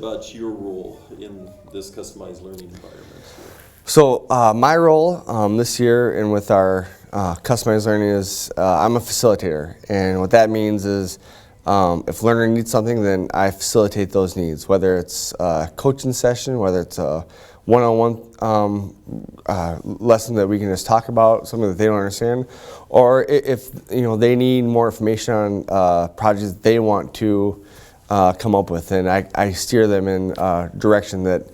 About your role in this customized learning environment? So my role this year and with our customized learning is I'm a facilitator, and what that means is if a learner needs something, then I facilitate those needs, whether it's a coaching session, whether it's a one-on-one lesson that we can just talk about something that they don't understand, or if they need more information on projects that they want to come up with, and I steer them in a direction that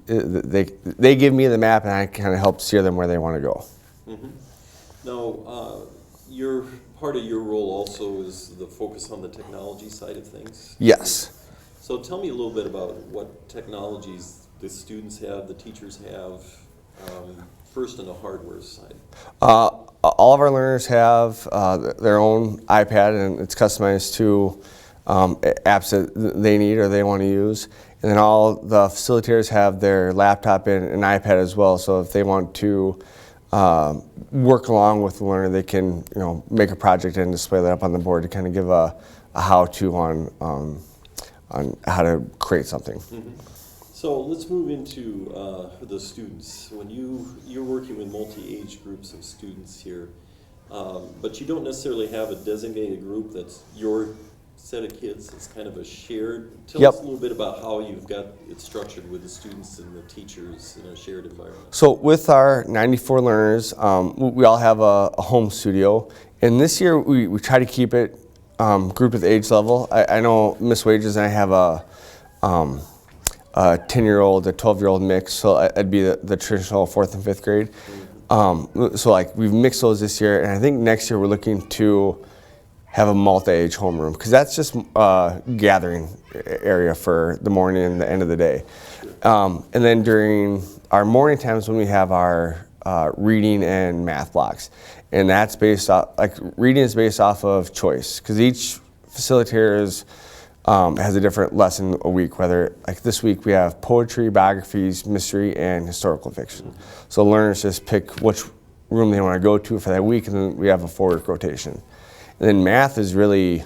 they give me the map, and I kind of help steer them where they want to go. Mm-hmm. Now, your part of your role also is the focus on the technology side of things? Yes. So tell me a little bit about what technologies the students have, the teachers have, first on the hardware side. All of our learners have their own iPad, and it's customized to apps that they need or they want to use. And then all the facilitators have their laptop and an iPad as well, so if they want to work along with the learner, they can make a project and display that up on the board to kind of give a how-to on how to create something. Mm-hmm. So let's move into the students. When you're working with multi-age groups of students here, but you don't necessarily have a designated group that's your set of kids. It's kind of a shared. Tell us a little bit about how you've got it structured with the students and the teachers in a shared environment. So with our 94 learners, we all have a home studio, and this year we try to keep it grouped with age level. I know Miss Wages and I have a 10-year-old, a 12-year-old mix, so it'd be the traditional 4th and 5th grade. So like we've mixed those this year, and I think next year we're looking to have a multi-age homeroom, because that's just a gathering area for the morning and the end of the day. And then during our morning times when we have our reading and math blocks, and that's based off, reading is based off of choice, because each facilitator has a different lesson a week, whether this week we have poetry, biographies, mystery, and historical fiction. So learners just pick which room they want to go to for that week, and then we have a forward rotation. And then math is really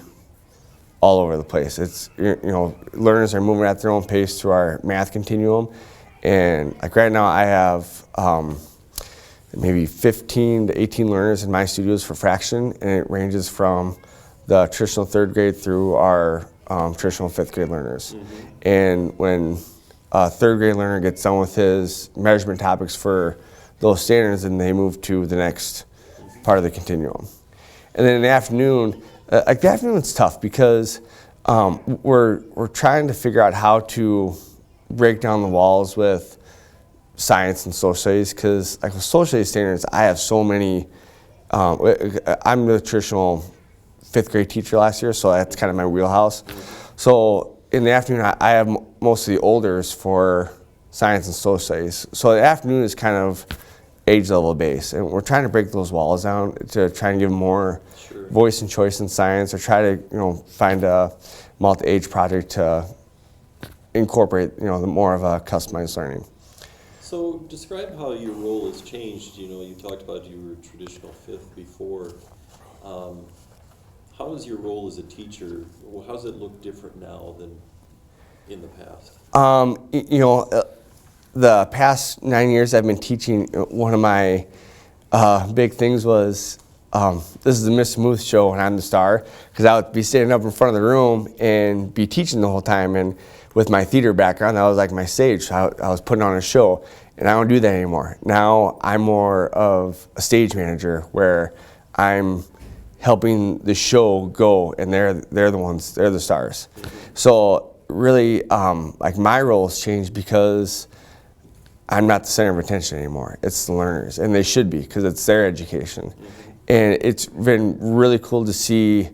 all over the place. It's, learners are moving at their own pace through our math continuum. And right now I have maybe 15 to 18 learners in my studios for fraction, and it ranges from the traditional 3rd grade through our traditional 5th grade learners. Mm-hmm. And when a 3rd grade learner gets done with his measurement topics for those standards, then they move to the next part of the continuum. And then in the afternoon, the afternoon's tough because we're trying to figure out how to break down the walls with science and social studies, because with social studies standards, I have so many. I'm the traditional 5th grade teacher last year, so that's kind of my wheelhouse. So in the afternoon, I have most of the olders for science and social studies. So the afternoon is kind of age level base, and we're trying to break those walls down to try and give more voice and choice in science, or try to find a multi-age project to incorporate more of a customized learning. So describe how your role has changed. You talked about you were traditional 5th before. How is your role as a teacher? How does it look different now than in the past? The past 9 years I've been teaching, one of my big things was, this is the Mr. Muth show and I'm the star, because I would be standing up in front of the room and be teaching the whole time, and with my theater background, that was like my stage. So I was putting on a show, and I don't do that anymore. Now I'm more of a stage manager, where I'm helping the show go, and they're the stars. So really, my role has changed because I'm not the center of attention anymore. It's the learners, and they should be, because it's their education. Mm-hmm. And it's been really cool to see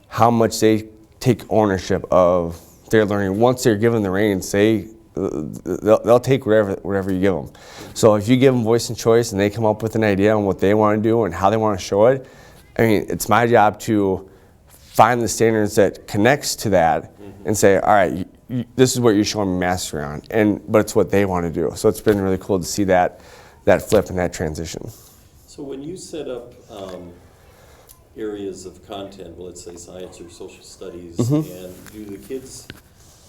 how much they take ownership of their learning. Once they're given the reins, they'll take whatever you give them. So if you give them voice and choice, and they come up with an idea on what they want to do and how they want to show it, it's my job to find the standards that connects to that, and say, all right, this is what you're showing me mastery on, but it's what they want to do. So it's been really cool to see that flip and that transition. So when you set up areas of content, let's say science or social studies, and do the kids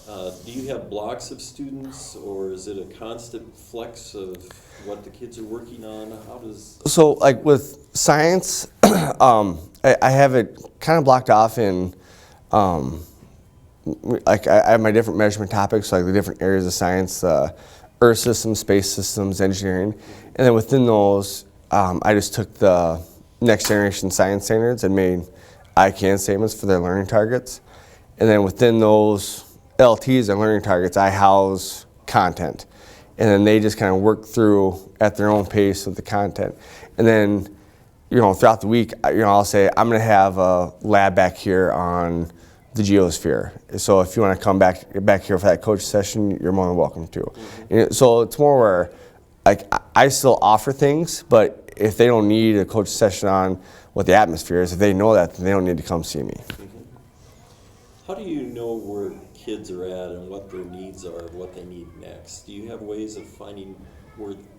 Do you have blocks of students, or is it a constant flex of what the kids are working on? How does... So like with science, I have it kind of blocked off in, like I have my different measurement topics, like the different areas of science, Earth systems, space systems, engineering, and then within those, I just took the next generation science standards and made I can statements for their learning targets, and then within those LTs and learning targets, I house content, and then they just kind of work through at their own pace with the content, and then throughout the week, I'll say I'm going to have a lab back here on the geosphere. So if you want to come back here for that coach session, you're more than welcome to. Mm-hmm. So it's more where like I still offer things, but if they don't need a coach session on what the atmosphere is, if they know that, then they don't need to come see me. Mm-hmm. How do you know where kids are at and what their needs are and what they need next? Do you have ways of finding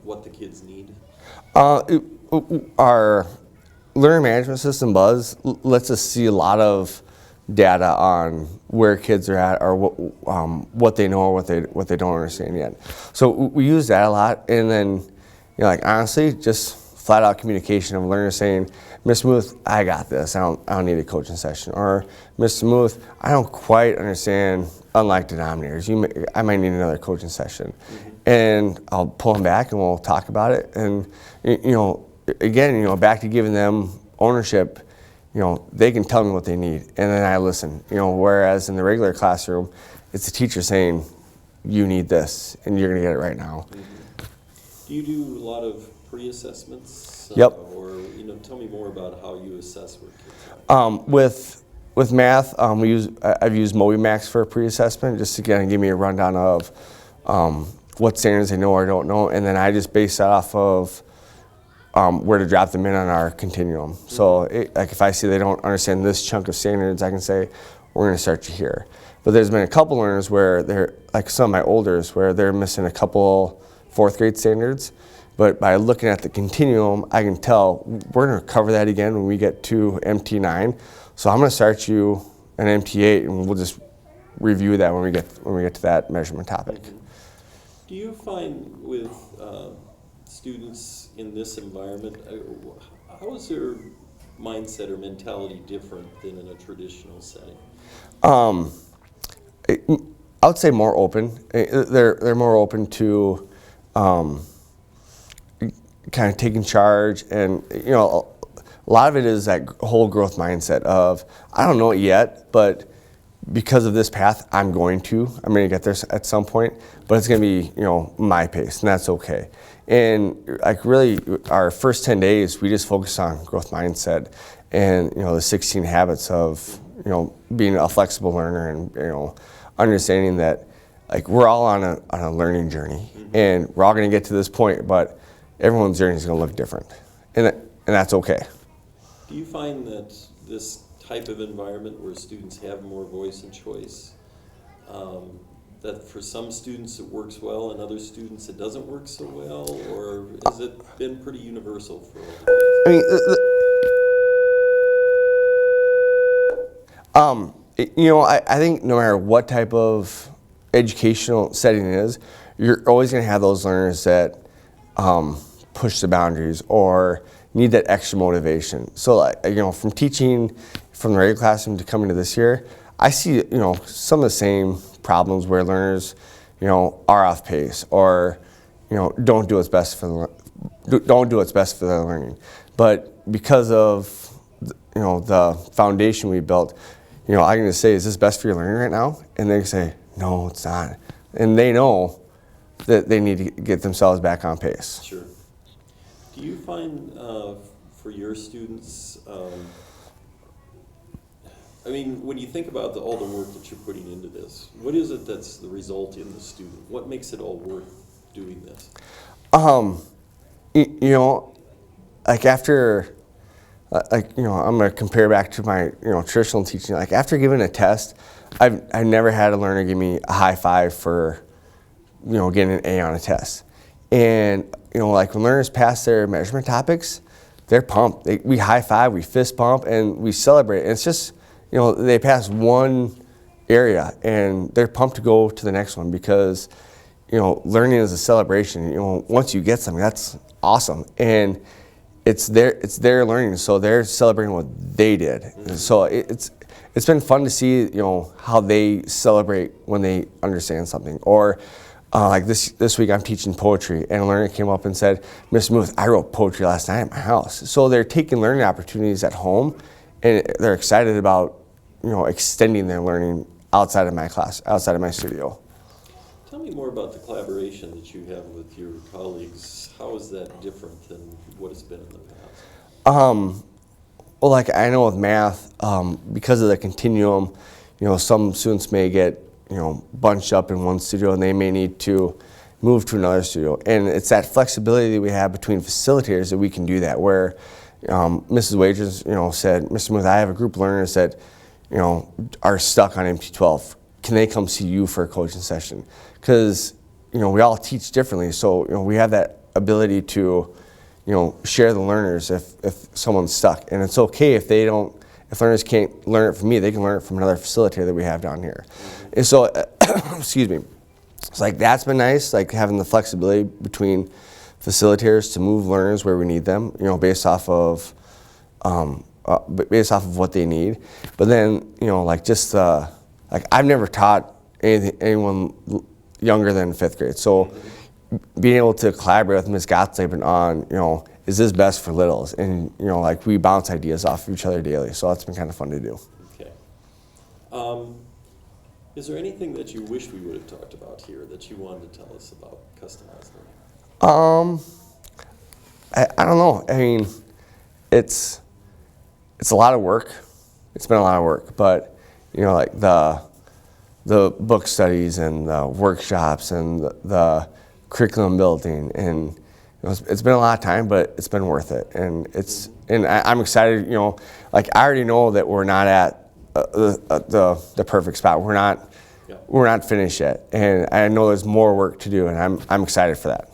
what the kids need? Our learning management system, Buzz, lets us see a lot of data on where kids are at or what they know or what they don't understand yet. So we use that a lot, and then like honestly, just flat out communication of learners saying, "Mr. Muth, I got this. I don't need a coaching session." Or, "Mr. Muth, I don't quite understand unlike denominators. I might need another coaching session." Mm-hmm. And I'll pull them back and we'll talk about it. And again, back to giving them ownership. They can tell me what they need, and then I listen. Whereas in the regular classroom, it's the teacher saying, "You need this, and you're going to get it right now." Mm-hmm. Do you do a lot of pre-assessments? Yep. Or tell me more about how you assess where kids are. With math, I've used MobiMax for a pre-assessment, just to kind of give me a rundown of what standards they know or don't know, and then I just base that off of where to drop them in on our continuum. Mm-hmm. So like if I see they don't understand this chunk of standards, I can say, we're going to start you here. But there's been a couple learners where they're, like some of my olders, where they're missing a couple fourth grade standards. But by looking at the continuum, I can tell we're going to cover that again when we get to MT9. So I'm going to start you an MT8, and we'll just review that when we get to that measurement topic. Mm-hmm. Do you find with students in this environment, how is their mindset or mentality different than in a traditional setting? I would say more open. They're more open to kind of taking charge, and a lot of it is that whole growth mindset of, I don't know it yet, but because of this path, I'm going to get there at some point, but it's going to be my pace, and that's okay. And like really, our first 10 days, we just focus on growth mindset and the 16 habits of being a flexible learner, and understanding that like we're all on a learning journey, mm-hmm. and we're all going to get to this point, but everyone's journey is going to look different, and that's okay. Do you find that this type of environment where students have more voice and choice, that for some students it works well and other students it doesn't work so well, or has it been pretty universal for all? I think no matter what type of educational setting it is, you're always going to have those learners that push the boundaries or need that extra motivation. So from teaching from the regular classroom to coming to this year, I see some of the same problems where learners are off pace or don't do what's best for their learning. But because of the foundation we built, I can just say, is this best for your learning right now? And they say, no, it's not. And they know that they need to get themselves back on pace. Sure. Do you find for your students, when you think about all the work that you're putting into this, what is it that's the result in the student? What makes it all worth doing this? Like after, I'm going to compare back to my, traditional teaching. Like after giving a test, I've never had a learner give me a high five for, getting an A on a test. And, like when learners pass their measurement topics, they're pumped. We high five, we fist bump, and we celebrate. And it's just, they pass one, area, and they're pumped to go to the next one because, learning is a celebration. Once you get something, that's awesome, and it's their learning, so they're celebrating what they did. And so it's been fun to see, how they celebrate when they understand something. Or like this week, I'm teaching poetry, and a learner came up and said, "Miss Muth, I wrote poetry last night at my house." So they're taking learning opportunities at home, and they're excited about, extending their learning outside of my class, outside of my studio. Tell me more about the collaboration that you have with your colleagues. How is that different than what it's been in the past? Well, like I know with math, because of the continuum, some students may get, bunched up in one studio and they may need to move to another studio. And it's that flexibility that we have between facilitators that we can do that, where Mrs. Wagers, said, "Mr. Muth, I have a group of learners that, are stuck on MP12. Can they come see you for a coaching session?" Because, we all teach differently. So, we have that ability to, share the learners if someone's stuck. And it's okay if if learners can't learn it from me, they can learn it from another facilitator that we have down here. And so, excuse me, it's like that's been nice, like having the flexibility between facilitators to move learners where we need them, based off of what they need. But then, like just like I've never taught anyone younger than 5th grade. So being able to collaborate with Ms. Gottlieb on, is this best for littles? And, like we bounce ideas off of each other daily. So that's been kind of fun to do. Okay. Is there anything that you wish we would have talked about here that you wanted to tell us about customized learning? I don't know. I mean, it's a lot of work. It's been a lot of work, but, like the book studies and the workshops and the curriculum building, and it's been a lot of time, but it's been worth it. And I'm excited. Like I already know that we're not at the perfect spot. We're not finished yet, and I know there's more work to do, and I'm excited for that.